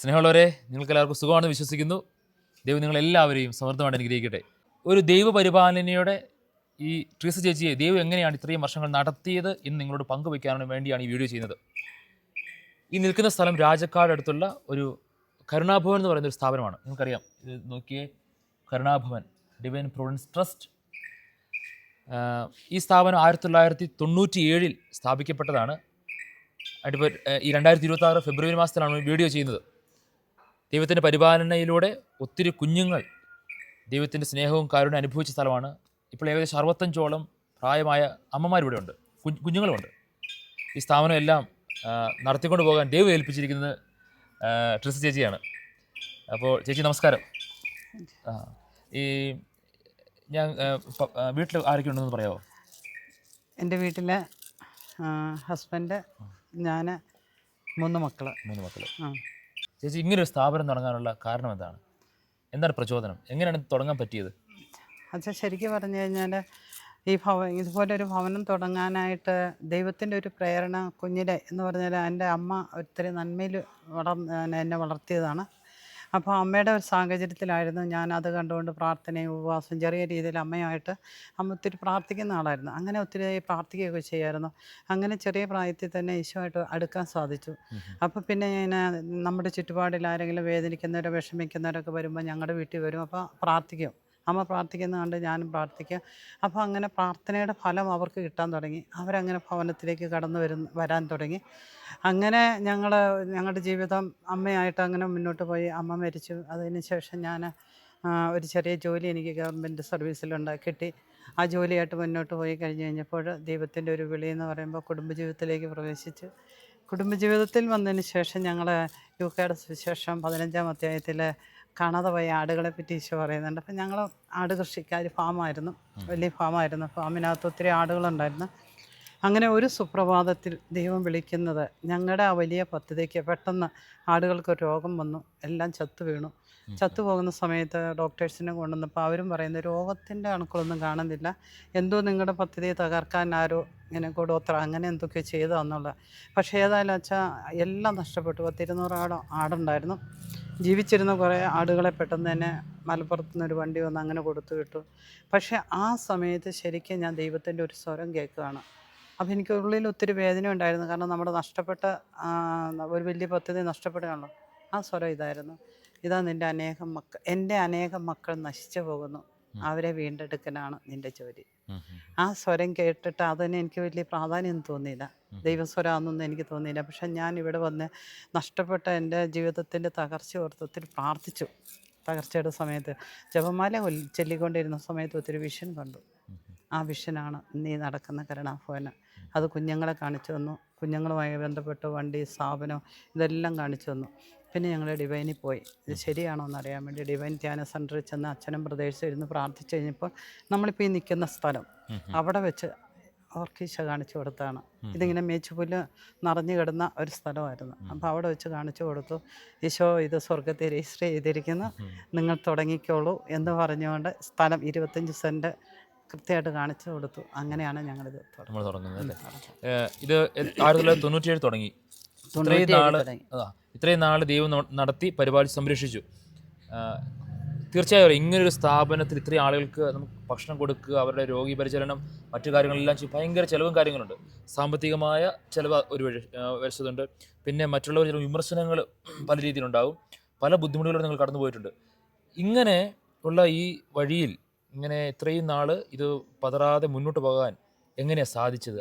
സ്നേഹമുള്ളവരെ, നിങ്ങൾക്ക് എല്ലാവർക്കും സുഖമാണെന്ന് വിശ്വസിക്കുന്നു. ദൈവം നിങ്ങളെല്ലാവരെയും സമൃദ്ധമായിട്ട് അനുഗ്രഹിക്കട്ടെ. ഒരു ദൈവപരിപാലനയുടെ ഈ ട്രീസ ചേച്ചിയെ ദൈവം എങ്ങനെയാണ് ഇത്രയും വർഷങ്ങൾ നടത്തിയത് എന്ന് നിങ്ങളോട് പങ്കുവയ്ക്കാനും വേണ്ടിയാണ് ഈ വീഡിയോ ചെയ്യുന്നത്. ഈ നിൽക്കുന്ന സ്ഥലം രാജക്കാട് അടുത്തുള്ള ഒരു കരുണാഭവൻ എന്ന് പറയുന്ന ഒരു സ്ഥാപനമാണ്. നിങ്ങൾക്കറിയാം, ഇത് നോക്കിയേ, കരുണാഭവൻ ഡിവൈൻ പ്രൊവിഡൻസ് ട്രസ്റ്റ്. ഈ സ്ഥാപനം 1997 സ്ഥാപിക്കപ്പെട്ടതാണ്. അതിപ്പോൾ ഈ 2026 ഫെബ്രുവരി മാസത്തിലാണ് വീഡിയോ ചെയ്യുന്നത്. ദൈവത്തിൻ്റെ പരിപാലനയിലൂടെ ഒത്തിരി കുഞ്ഞുങ്ങൾ ദൈവത്തിൻ്റെ സ്നേഹവും കാരുണ്യം അനുഭവിച്ച സ്ഥലമാണ്. ഇപ്പോൾ ഏകദേശം 65ഓളം പ്രായമായ അമ്മമാർ ഇവിടെ ഉണ്ട്, കുഞ്ഞുങ്ങളുമുണ്ട്. ഈ സ്ഥാപനം എല്ലാം നടത്തിക്കൊണ്ട് പോകാൻ ദൈവം ഏൽപ്പിച്ചിരിക്കുന്നത് ട്രിസ ചേച്ചിയാണ്. അപ്പോൾ ചേച്ചി നമസ്കാരം. ഈ ഞാൻ വീട്ടിൽ ആരൊക്കെ ഉണ്ടെന്ന് പറയാമോ? എൻ്റെ വീട്ടിൽ ഹസ്ബൻഡ്, ഞാൻ, 3 മക്കൾ. ചേച്ചി ഇങ്ങനൊരു സ്ഥാപനം തുടങ്ങാനുള്ള കാരണം എന്താണ്? എന്താണ് പ്രചോദനം? എങ്ങനെയാണ് തുടങ്ങാൻ പറ്റിയത്? അച്ഛാ, ശരിക്കും പറഞ്ഞു കഴിഞ്ഞാൽ ഇതുപോലൊരു ഭവനം തുടങ്ങാനായിട്ട് ദൈവത്തിൻ്റെ ഒരു പ്രേരണ കുഞ്ഞിലെ എന്ന് പറഞ്ഞാൽ എൻ്റെ അമ്മ ഒത്തിരി നന്മയിൽ എന്നെ വളർത്തിയതാണ്. അപ്പോൾ അമ്മയുടെ ഒരു സാഹചര്യത്തിലായിരുന്നു ഞാൻ അത് കണ്ടുകൊണ്ട് പ്രാർത്ഥനയും ഉപവാസം ചെറിയ രീതിയിൽ അമ്മയായിട്ട് അമ്മ ഒത്തിരി പ്രാർത്ഥിക്കുന്ന ആളായിരുന്നു. അങ്ങനെ ഒത്തിരി പ്രാർത്ഥിക്കുകയൊക്കെ ചെയ്യുമായിരുന്നു. അങ്ങനെ ചെറിയ പ്രായത്തിൽ തന്നെ ഈശോയായിട്ട് അടുക്കാൻ സാധിച്ചു. അപ്പോൾ പിന്നെ ഞാൻ നമ്മുടെ ചുറ്റുപാടിൽ ആരെങ്കിലും വേദനിക്കുന്നവരോ വിഷമിക്കുന്നവരൊക്കെ വരുമ്പോൾ ഞങ്ങളുടെ വീട്ടിൽ വരും. അപ്പോൾ പ്രാർത്ഥിക്കും. അമ്മ പ്രാർത്ഥിക്കുന്നത് കണ്ട് ഞാനും പ്രാർത്ഥിക്കും. അപ്പോൾ അങ്ങനെ പ്രാർത്ഥനയുടെ ഫലം അവർക്ക് കിട്ടാൻ തുടങ്ങി. അവരങ്ങനെ ഭവനത്തിലേക്ക് വരാൻ തുടങ്ങി. അങ്ങനെ ഞങ്ങളുടെ ജീവിതം അമ്മയായിട്ട് അങ്ങനെ മുന്നോട്ട് പോയി. അമ്മ മരിച്ചു. അതിന് ശേഷം ഞാൻ ഒരു ചെറിയ ജോലി എനിക്ക് ഗവൺമെൻറ് കിട്ടി. ആ ജോലിയായിട്ട് മുന്നോട്ട് പോയി കഴിഞ്ഞപ്പോൾ ദൈവത്തിൻ്റെ ഒരു വിളി എന്ന് പറയുമ്പോൾ കുടുംബജീവിതത്തിലേക്ക് പ്രവേശിച്ചു. കുടുംബജീവിതത്തിൽ വന്നതിന് ശേഷം ഞങ്ങൾ യൂക്കയുടെ സുവിശേഷം 15-ാം അധ്യായത്തിൽ കാണാതെ പോയ ആടുകളെ പറ്റി ഈശോ പറയുന്നുണ്ട്. അപ്പം ഞങ്ങൾ ആട് കൃഷിക്കാർ, ഫാമായിരുന്നു, വലിയ ഫാമായിരുന്നു. ഫാമിനകത്ത് ഒത്തിരി ആടുകളുണ്ടായിരുന്നു. അങ്ങനെ ഒരു സുപ്രഭാതത്തിൽ ദൈവം വിളിക്കുന്നത്, ഞങ്ങളുടെ ആ വലിയ പദ്ധതിക്ക് പെട്ടെന്ന് ആടുകൾക്കൊരു രോഗം വന്നു, എല്ലാം ചത്തു വീണു. ചത്തുപോകുന്ന സമയത്ത് ഡോക്ടേഴ്സിനെ കൊണ്ടുവന്നപ്പോൾ അവരും പറയുന്നത് രോഗത്തിൻ്റെ അണുക്കളൊന്നും കാണുന്നില്ല, എന്തോ നിങ്ങളുടെ പദ്ധതിയെ തകർക്കാൻ ആരോ ഇങ്ങനെ കൂടോത്ര അങ്ങനെ എന്തൊക്കെ ചെയ്തതെന്നുള്ള. പക്ഷേ ഏതായാലും അച്ഛാ എല്ലാം നഷ്ടപ്പെട്ടു. 200 ആടുണ്ടായിരുന്നു. ജീവിച്ചിരുന്ന കുറേ ആടുകളെ പെട്ടെന്ന് തന്നെ മലപ്പുറത്ത് നിന്നൊരു വണ്ടി വന്ന് അങ്ങനെ കൊടുത്തു വിട്ടു. പക്ഷേ ആ സമയത്ത് ശരിക്കും ഞാൻ ദൈവത്തിൻ്റെ ഒരു സ്വരം കേൾക്കുകയാണ്. അപ്പോൾ എനിക്ക് ഉള്ളിൽ ഒത്തിരി വേദന ഉണ്ടായിരുന്നു. കാരണം നമ്മുടെ നഷ്ടപ്പെട്ട ഒരു വലിയ പദ്ധതി നഷ്ടപ്പെടുകയാണല്ലോ. ആ സ്വരം ഇതായിരുന്നു, ഇതാ എൻ്റെ അനേകം മക്കൾ നശിച്ചു പോകുന്നു, അവരെ വീണ്ടെടുക്കലാണ് നിൻ്റെ ജോലി. ആ സ്വരം കേട്ടിട്ട് അതിന് എനിക്ക് വലിയ പ്രാധാന്യം തോന്നിയില്ല, ദൈവസ്വരമാണെന്നൊന്നും എനിക്ക് തോന്നിയില്ല. പക്ഷെ ഞാൻ ഇവിടെ വന്ന് നഷ്ടപ്പെട്ട എൻ്റെ ജീവിതത്തിൻ്റെ തകർച്ച ഓർത്ത് ഒത്തിരി പ്രാർത്ഥിച്ചു. തകർച്ചയുടെ സമയത്ത് ജപമാല ചൊല്ലിക്കൊണ്ടിരുന്ന സമയത്ത് ഒത്തിരി വിഷൻ കണ്ടു. ആ വിഷനാണ് നീ നടക്കുന്ന കരുണാഭവന്. അത് കുഞ്ഞുങ്ങളെ കാണിച്ചു തന്നു. കുഞ്ഞുങ്ങളുമായി ബന്ധപ്പെട്ട് വണ്ടി, സ്ഥാപനം, ഇതെല്ലാം കാണിച്ചു തന്നു. പിന്നെ ഞങ്ങൾ ഡിവൈനിൽ പോയി. ഇത് ശരിയാണോ എന്നറിയാൻ വേണ്ടി ഡിവൈൻ ധ്യാന സെൻറ്ററിൽ ചെന്ന് അച്ഛനും പ്രദേശം ഇരുന്ന് പ്രാർത്ഥിച്ചു കഴിഞ്ഞപ്പോൾ നമ്മളിപ്പോൾ ഈ നിൽക്കുന്ന സ്ഥലം അവിടെ വെച്ച് അവർക്ക് ഈശോ കാണിച്ചു കൊടുത്താണ്. ഇതിങ്ങനെ മേച്ചുപുല്ല് നിറഞ്ഞു കിടന്ന ഒരു സ്ഥലമായിരുന്നു. അപ്പോൾ അവിടെ വെച്ച് കാണിച്ചു കൊടുത്തു. ഈശോ ഇത് സ്വർഗത്തിൽ രജിസ്റ്റർ ചെയ്തിരിക്കുന്നു, നിങ്ങൾ തുടങ്ങിക്കോളൂ എന്ന് പറഞ്ഞുകൊണ്ട് സ്ഥലം 25 സെൻറ്റ് കൃത്യമായിട്ട് കാണിച്ചു കൊടുത്തു. അങ്ങനെയാണ് ഞങ്ങളിത് തുടങ്ങുന്നത്. ഇത് 1997 തുടങ്ങി. ഇത്രയും നാൾ ദൈവം നടത്തി പരിപാലിച്ച് സംരക്ഷിച്ചു. തീർച്ചയായും ഇങ്ങനൊരു സ്ഥാപനത്തിൽ ഇത്രയും ആളുകൾക്ക് നമുക്ക് ഭക്ഷണം കൊടുക്കുക, അവരുടെ രോഗി പരിചരണം, മറ്റു കാര്യങ്ങളെല്ലാം ചെയ്യും. ഭയങ്കര ചിലവും കാര്യങ്ങളുണ്ട്. സാമ്പത്തികമായ ചിലവ് ഒരു വശത്തുണ്ട്. പിന്നെ മറ്റുള്ളവർ ചില വിമർശനങ്ങൾ പല രീതിയിലുണ്ടാവും. പല ബുദ്ധിമുട്ടുകളും നിങ്ങൾ കടന്നു പോയിട്ടുണ്ട്. ഇങ്ങനെ ഉള്ള ഈ വഴിയിൽ ഇങ്ങനെ ഇത്രയും നാൾ ഇത് പതറാതെ മുന്നോട്ട് പോകാൻ എങ്ങനെയാണ് സാധിച്ചത്?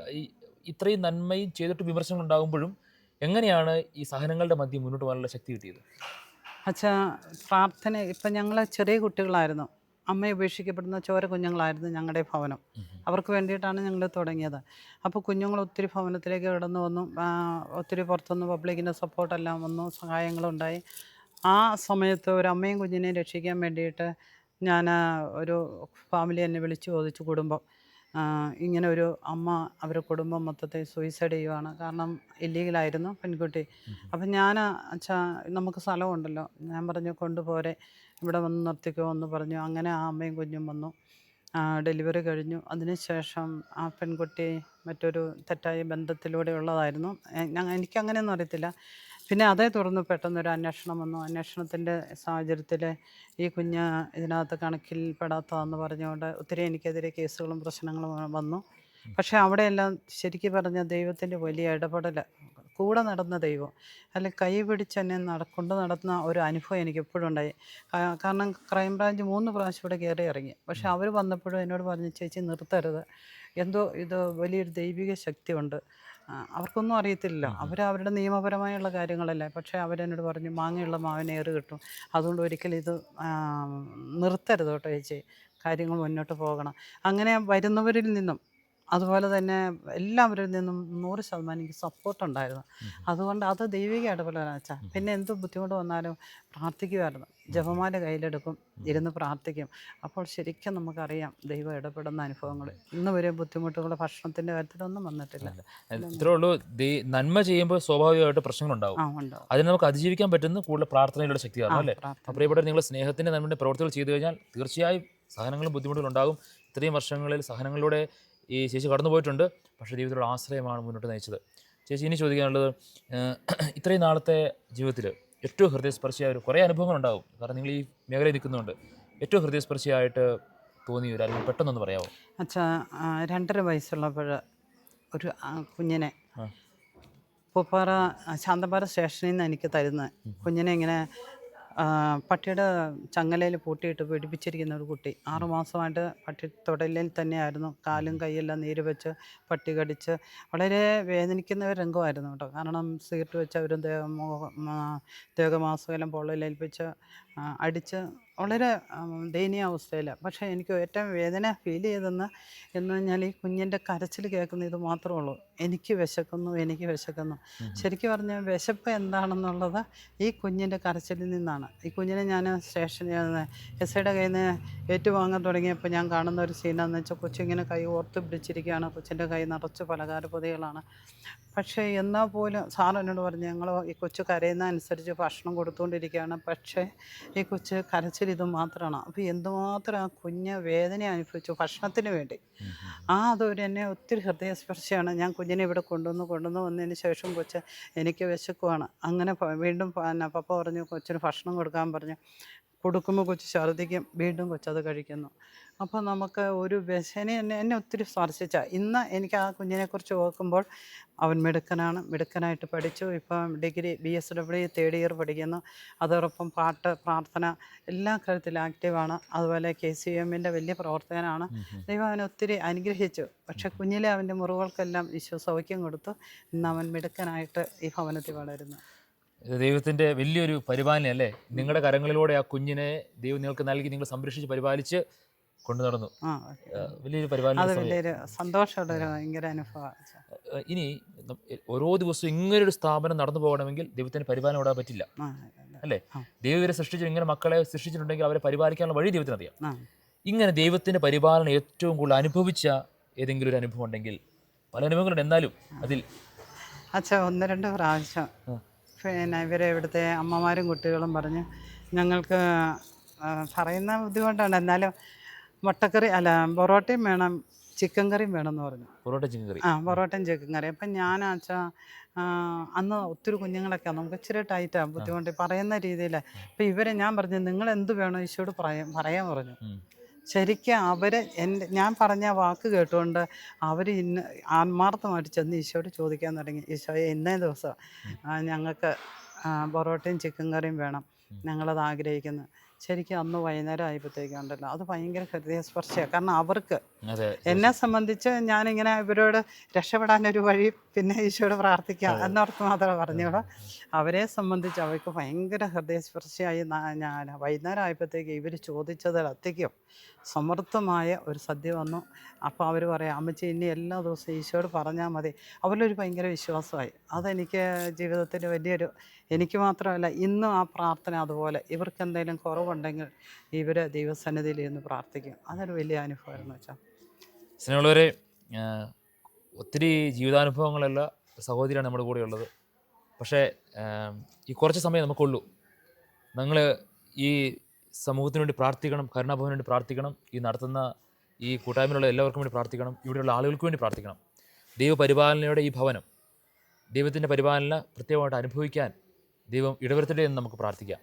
ഇത്രയും നന്മയും ചെയ്തിട്ട് വിമർശനങ്ങൾ ഉണ്ടാകുമ്പോഴും എങ്ങനെയാണ് ഈ സഹനങ്ങളുടെ മധ്യം മുന്നോട്ട് പോകാനുള്ള ശക്തി കിട്ടിയത്? അച്ഛാ, പ്രാർത്ഥന ഇപ്പം ഞങ്ങൾ ചെറിയ കുട്ടികളായിരുന്നു. അമ്മയെ ഉപേക്ഷിക്കപ്പെടുന്ന ചോര കുഞ്ഞുങ്ങളായിരുന്നു ഞങ്ങളുടെ ഭവനം. അവർക്ക് വേണ്ടിയിട്ടാണ് ഞങ്ങൾ തുടങ്ങിയത്. അപ്പോൾ കുഞ്ഞുങ്ങൾ ഒത്തിരി ഭവനത്തിലേക്ക് കടന്നു വന്നു. ഒത്തിരി പുറത്തുനിന്ന് പബ്ലിക്കിൻ്റെ സപ്പോർട്ടെല്ലാം വന്നു, സഹായങ്ങളുണ്ടായി. ആ സമയത്ത് ഒരു അമ്മയും കുഞ്ഞിനെയും രക്ഷിക്കാൻ വേണ്ടിയിട്ട് ഞാൻ ഒരു ഫാമിലി എന്നെ വിളിച്ചു ചോദിച്ചു. കുടുംബം ഇങ്ങനെ ഒരു അമ്മ അവരുടെ കുടുംബം മൊത്തത്തിൽ സൂയിസൈഡ് ചെയ്യുവാണ്. കാരണം ഇല്ലീഗലായിരുന്നു പെൺകുട്ടി. അപ്പം ഞാൻ അച്ഛാ, നമുക്ക് സ്ഥലമുണ്ടല്ലോ, ഞാൻ പറഞ്ഞു കൊണ്ടുപോരെ, ഇവിടെ വന്ന് നിർത്തിക്കോ എന്ന് പറഞ്ഞു. അങ്ങനെ ആ അമ്മയും കുഞ്ഞും വന്നു. ഡെലിവറി കഴിഞ്ഞു. അതിനുശേഷം ആ പെൺകുട്ടി മറ്റൊരു തെറ്റായ ബന്ധത്തിലൂടെ ഉള്ളതായിരുന്നു. എനിക്കങ്ങനെയൊന്നും അറിയത്തില്ല. പിന്നെ അതേ തുടർന്ന് പെട്ടെന്നൊരു അന്വേഷണം വന്നു. അന്വേഷണത്തിൻ്റെ സാഹചര്യത്തിൽ ഈ കുഞ്ഞ് ഇതിനകത്ത് കണക്കിൽപ്പെടാത്തതെന്ന് പറഞ്ഞുകൊണ്ട് ഒത്തിരി എനിക്കെതിരെ കേസുകളും പ്രശ്നങ്ങളും വന്നു. പക്ഷേ അവിടെയെല്ലാം ശരിക്കും പറഞ്ഞാൽ ദൈവത്തിൻ്റെ വലിയ ഇടപെടൽ, കൂടെ നടന്ന ദൈവം, അല്ലെങ്കിൽ കൈ പിടിച്ച് എന്നെ കൊണ്ട് നടന്ന ഒരു അനുഭവം എനിക്ക് എപ്പോഴും ഉണ്ടായി. കാരണം ക്രൈംബ്രാഞ്ച് 3 പ്രാവശ്യം ഇവിടെ കയറി ഇറങ്ങി. പക്ഷേ അവർ വന്നപ്പോഴും എന്നോട് പറഞ്ഞു, ചേച്ചി നിർത്തരുത്, എന്തോ ഇത് വലിയൊരു ദൈവിക ശക്തിയുണ്ട്. അവർക്കൊന്നും അറിയത്തില്ലല്ലോ, അവരുടെ നിയമപരമായുള്ള കാര്യങ്ങളല്ലേ. പക്ഷേ അവരെന്നോട് പറഞ്ഞു, മാങ്ങയുള്ള മാവിന് ഏറ് കിട്ടും, അതുകൊണ്ട് ഒരിക്കലും ഇത് നിർത്തരുത് കേട്ടോ ചേച്ചി, കാര്യങ്ങൾ മുന്നോട്ട് പോകണം. അങ്ങനെ വരുന്നവരിൽ നിന്നും അതുപോലെ തന്നെ എല്ലാവരിൽ നിന്നും 100% എനിക്ക് സപ്പോർട്ടുണ്ടായിരുന്നു. അതുകൊണ്ട് അത് ദൈവിക ഇടപെടലാണ് വെച്ചാൽ. പിന്നെ എന്ത് ബുദ്ധിമുട്ട് വന്നാലും പ്രാർത്ഥിക്കുമായിരുന്നു. ജപമാല കയ്യിലെടുക്കും, ഇരുന്ന് പ്രാർത്ഥിക്കും. അപ്പോൾ ശരിക്കും നമുക്കറിയാം ദൈവം ഇടപെടുന്ന അനുഭവങ്ങൾ. ഇന്ന് വരെ ബുദ്ധിമുട്ടുകൾ ഭക്ഷണത്തിൻ്റെ കാര്യത്തിലൊന്നും വന്നിട്ടില്ല. ഇത്രേ ഉള്ളൂ. നന്മ ചെയ്യുമ്പോൾ സ്വാഭാവികമായിട്ട് പ്രശ്നങ്ങളുണ്ടാവും. ഉണ്ടാവും. അതിന് നമുക്ക് അതിജീവിക്കാൻ പറ്റുന്ന കൂടുതൽ പ്രാർത്ഥനയിലൂടെ ശക്തിയാണ് അല്ലേ? പ്രാർത്ഥന. പ്രിയപ്പെട്ടവർ, നിങ്ങൾ സ്നേഹത്തിൻ്റെ നന്മയുടെ പ്രവർത്തികൾ ചെയ്തു കഴിഞ്ഞാൽ തീർച്ചയായും സഹനങ്ങളും ബുദ്ധിമുട്ടുകളും ഉണ്ടാകും. ഇത്രയും വർഷങ്ങളിൽ സഹനങ്ങളിലൂടെ ഈ ചേച്ചി കടന്നു പോയിട്ടുണ്ട്. പക്ഷേ ദൈവത്തിലുള്ള ആശ്രയമാണ് മുന്നോട്ട് നയിച്ചത്. ചേച്ചി, ഇനി ചോദിക്കാനുള്ളത്, ഇത്രയും നാളത്തെ ജീവിതത്തിൽ ഏറ്റവും ഹൃദയസ്പർശിയായ കുറേ അനുഭവങ്ങളുണ്ടാകും. കാരണം നിങ്ങൾ ഈ മേഖലയിൽ നിൽക്കുന്നുണ്ട്. ഏറ്റവും ഹൃദയസ്പർശിയായിട്ട് തോന്നിയ ഒരു അനുഭവം പെട്ടെന്നൊന്ന് പറയാമോ? അച്ഛാ, 2.5 വയസ്സുള്ളപ്പോൾ ഒരു കുഞ്ഞിനെ പൂപ്പാറ ശാന്തമ്പാറ സ്റ്റേഷനിൽ നിന്ന് എനിക്ക് തരുന്നത്, കുഞ്ഞിനെ ഇങ്ങനെ പട്ടിയുടെ ചങ്ങലയിൽ പൂട്ടിയിട്ട് പിടിപ്പിച്ചിരിക്കുന്ന ഒരു കുട്ടി. 6 മാസമായിട്ട് പട്ടി തുടലിൽ തന്നെയായിരുന്നു. കാലും കൈയെല്ലാം നീര് വെച്ച് പട്ടി കടിച്ച് വളരെ വേദനിക്കുന്ന ഒരു രംഗമായിരുന്നു കേട്ടോ. കാരണം സീറ്റ് വെച്ച് അവർ ദേഹമാസകലം പൊള്ളലേൽപ്പിച്ച് അടിച്ച് വളരെ ദയനീയ അവസ്ഥയിലാണ്. പക്ഷേ എനിക്ക് ഏറ്റവും വേദന ഫീൽ ചെയ്തെന്ന് പറഞ്ഞാൽ ഈ കുഞ്ഞിൻ്റെ കരച്ചിൽ കേൾക്കുന്ന ഇത് മാത്രമേ ഉള്ളൂ, എനിക്ക് വിശക്കുന്നു, എനിക്ക് വിശക്കുന്നു. ശരിക്കും പറഞ്ഞാൽ വിശപ്പ് എന്താണെന്നുള്ളത് ഈ കുഞ്ഞിൻ്റെ കരച്ചിലിൽ നിന്നാണ്. ഈ കുഞ്ഞിനെ ഞാൻ സ്റ്റേഷനിൽ എസ്ഐയുടെ കയ്യിൽ നിന്ന് ഏറ്റുവാങ്ങാൻ തുടങ്ങിയപ്പോൾ ഞാൻ കാണുന്ന ഒരു സീനാണെന്ന് വെച്ചാൽ, കൊച്ചിങ്ങനെ കൈ ഓർത്ത് പിടിച്ചിരിക്കുകയാണ്. കൊച്ചിൻ്റെ കൈ നിറച്ച് പലഹാരപ്പൊതികളാണ്. പക്ഷേ എന്നാൽ പോലും സാർ എന്നോട് പറഞ്ഞു, ഞങ്ങൾ ഈ കൊച്ചു കരയുന്ന അനുസരിച്ച് ഭക്ഷണം കൊടുത്തുകൊണ്ടിരിക്കുകയാണ്, പക്ഷേ ഈ കൊച്ച് കരച്ചിൽ ഇത് മാത്രമാണ്. അപ്പോൾ എന്തുമാത്രം ആ കുഞ്ഞ് വേദന അനുഭവിച്ചു ഭക്ഷണത്തിന് വേണ്ടി. അതൊരു എന്നെ ഒത്തിരി ഹൃദയസ്പർശിയാണ്. ഞാൻ കുഞ്ഞിനെ ഇവിടെ കൊണ്ടുവന്ന് വന്നതിന് ശേഷം കൊച്ച് എനിക്ക് വിശക്കുവാണ്. അങ്ങനെ വീണ്ടും പപ്പ പറഞ്ഞു കൊച്ചിന് ഭക്ഷണം കൊടുക്കാൻ പറഞ്ഞു. കൊടുക്കുമ്പോൾ കൊച്ച് ഛർദ്ദിക്കും, വീണ്ടും കൊച്ചത് കഴിക്കുന്നു. അപ്പോൾ നമുക്ക് ഒരു എന്നെ ഒത്തിരി സ്പർശിച്ച. ഇന്ന് എനിക്ക് ആ കുഞ്ഞിനെക്കുറിച്ച് ഓർക്കുമ്പോൾ അവൻ മിടുക്കനായിട്ട് പഠിച്ചു. ഇപ്പം ഡിഗ്രി BSW 3rd ഇയർ പഠിക്കുന്നു. അതോടൊപ്പം പാട്ട്, പ്രാർത്ഥന എല്ലാ കാര്യത്തിലും ആക്റ്റീവാണ്. അതുപോലെ KCMൻ്റെ വലിയ പ്രവർത്തകനാണ്. ദൈവം അവനെ ഒത്തിരി അനുഗ്രഹിച്ചു. പക്ഷേ കുഞ്ഞിലെ അവൻ്റെ മുറിവുകൾക്കെല്ലാം ഈശോ സൗഖ്യം കൊടുത്തു. ഇന്ന് അവൻ മിടുക്കനായിട്ട് ഈ ഭവനത്തിൽ വളരുന്നു. ദൈവത്തിൻ്റെ വലിയൊരു പരിപാലന അല്ലേ? നിങ്ങളുടെ കരങ്ങളിലൂടെ ആ കുഞ്ഞിനെ ദൈവം നിങ്ങൾക്ക് നൽകി, നിങ്ങൾ സംരക്ഷിച്ച് പരിപാലിച്ച് കൊണ്ടു നടന്നു. വലിയൊരു പരിപാലന. അത് വലിയൊരു സന്തോഷമുള്ള ഒരു ഭയങ്കര അനുഭവമാണ്. ഇനി ഓരോ ദിവസവും ഇങ്ങനൊരു സ്ഥാപനം നടന്നു പോകണമെങ്കിൽ ദൈവത്തിന് പരിപാലനം ഓടാൻ പറ്റില്ല അല്ലേ? ദൈവം ഇവരെ സൃഷ്ടിച്ചു, ഇങ്ങനെ മക്കളെ സൃഷ്ടിച്ചിട്ടുണ്ടെങ്കിൽ അവരെ പരിപാലിക്കാനുള്ള വഴി ദൈവത്തിനറിയാം. ഇങ്ങനെ ദൈവത്തിൻ്റെ പരിപാലനം ഏറ്റവും കൂടുതൽ അനുഭവിച്ച ഏതെങ്കിലും ഒരു അനുഭവം ഉണ്ടെങ്കിൽ? പല അനുഭവങ്ങളുണ്ട്, എന്നാലും അതിൽ അച്ഛാ 1-2 പ്രാവശ്യം പിന്നെ ഇവരെ ഇവിടുത്തെ അമ്മമാരും കുട്ടികളും പറഞ്ഞ്, ഞങ്ങൾക്ക് പറയുന്ന ബുദ്ധിമുട്ടാണ്, എന്നാലും മുട്ടക്കറി പൊറോട്ടയും വേണം, ചിക്കൻ കറിയും വേണമെന്ന് പറഞ്ഞു. പൊറോട്ട ചിക്കൻ കറി? പൊറോട്ടയും ചിക്കൻ കറി. അപ്പം ഞാൻ അച്ഛാ അന്ന് ഒത്തിരി കുഞ്ഞുങ്ങളൊക്കെ നമുക്ക് ഇച്ചിരി ടൈറ്റാണ്, ബുദ്ധിമുട്ട് പറയുന്ന രീതിയിൽ. അപ്പം ഇവരെ ഞാൻ പറഞ്ഞു, നിങ്ങൾ എന്ത് വേണോ ഈശോയോട് പറയാൻ പറഞ്ഞു. ശരിക്കും ഞാൻ പറഞ്ഞ വാക്ക് കേട്ടുകൊണ്ട് അവർ ആത്മാർത്ഥമായിട്ട് ചെന്ന് ഈശോയോട് ചോദിക്കാൻ തുടങ്ങി. ഈശോയെ, ഇന്നേ ദിവസം ഞങ്ങൾക്ക് പൊറോട്ടയും ചിക്കൻ കറിയും വേണം, ഞങ്ങളത് ആഗ്രഹിക്കുന്നു. ശരിക്കും അന്ന് വൈകുന്നേരം ആയപ്പോഴത്തേക്കുണ്ടല്ലോ, അത് ഭയങ്കര ഹൃദയസ്പർശിയാണ്. കാരണം അവർക്ക്, എന്നെ സംബന്ധിച്ച് ഞാനിങ്ങനെ ഇവരോട് രക്ഷപ്പെടാനൊരു വഴി, പിന്നെ ഈശോയോട് പ്രാർത്ഥിക്കാം എന്നോർത്ത് മാത്രമേ പറഞ്ഞോളൂ. അവരെ സംബന്ധിച്ച് അവർക്ക് ഭയങ്കര ഹൃദയസ്പർശിയായി. ഞാൻ വൈകുന്നേരം ആയപ്പോഴത്തേക്ക് ഇവർ ചോദിച്ചതിലധികം സമൃദ്ധമായ ഒരു സദ്യ വന്നു. അപ്പോൾ അവർ പറയാം, അമ്മച്ചി ഇനി എല്ലാ ദിവസവും ഈശോയോട് പറഞ്ഞാൽ മതി. അവരിലൊരു ഭയങ്കര വിശ്വാസമായി. അതെനിക്ക് ജീവിതത്തിൽ വലിയൊരു, എനിക്ക് മാത്രമല്ല ഇന്നും ആ പ്രാർത്ഥന അതുപോലെ. ഇവർക്ക് എന്തെങ്കിലും കുറവുണ്ടെങ്കിൽ ഇവർ ദൈവസന്നിധിയിൽ ഇരുന്ന് പ്രാർത്ഥിക്കും. അതൊരു വലിയ അനുഭവമായിരുന്നു വെച്ചാൽ. സ്നേഹമുള്ളവരെ, ഒത്തിരി ജീവിതാനുഭവങ്ങളുള്ള സഹോദരിയാണ് നമ്മുടെ കൂടെ ഉള്ളത്. പക്ഷേ ഈ കുറച്ച് സമയം നമുക്കുള്ളൂ. നിങ്ങൾ ഈ സമൂഹത്തിന് വേണ്ടി പ്രാർത്ഥിക്കണം, കരുണാഭവന് വേണ്ടി പ്രാർത്ഥിക്കണം, ഈ നടത്തുന്ന ഈ കൂട്ടായ്മയിലുള്ള എല്ലാവർക്കും വേണ്ടി പ്രാർത്ഥിക്കണം, ഇവിടെയുള്ള ആളുകൾക്ക് വേണ്ടി പ്രാർത്ഥിക്കണം. ദൈവപരിപാലനയുടെ ഈ ഭവനം, ദൈവത്തിൻ്റെ പരിപാലന പ്രത്യേകമായിട്ട് അനുഭവിക്കാൻ ദൈവം ഇടവരുത്തട്ടെ എന്ന് നമുക്ക് പ്രാർത്ഥിക്കാം.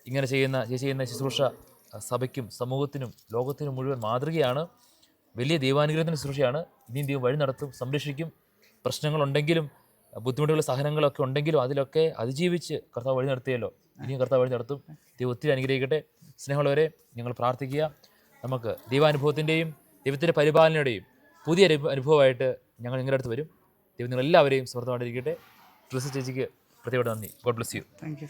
ഇങ്ങനെ ചെയ്യുന്ന ശുശ്രൂഷ സഭയ്ക്കും സമൂഹത്തിനും ലോകത്തിനും മുഴുവൻ മാതൃകയാണ്. വലിയ ദൈവാനുഗ്രഹത്തിൻ്റെ ശുശ്രൂഷയാണ്. ഇനിയും ദൈവം വഴി നടത്തും, സംരക്ഷിക്കും. പ്രശ്നങ്ങളുണ്ടെങ്കിലും ബുദ്ധിമുട്ടുകൾ സഹനങ്ങളൊക്കെ ഉണ്ടെങ്കിലും അതിലൊക്കെ അതിജീവിച്ച് കർത്താവ് വഴി നടത്തിയല്ലോ. ഇനിയും കർത്താവ് വഴി നടത്തും. ദൈവം ഒത്തിരി അനുഗ്രഹിക്കട്ടെ. സ്നേഹമുള്ളവരെ, ഞങ്ങൾ പ്രാർത്ഥിക്കുക. നമുക്ക് ദൈവാനുഭവത്തിൻ്റെയും ദൈവത്തിൻ്റെ പരിപാലനയുടെയും പുതിയ അനുഭവമായിട്ട് ഞങ്ങൾ നിങ്ങളുടെ അടുത്ത് വരും. ദൈവം നിങ്ങളെല്ലാവരെയും സ്വർദ്ധമായിട്ടിരിക്കട്ടെ. തുളസി ചേച്ചിക്ക് പ്രത്യേകം നന്ദി. God bless you. Thank you.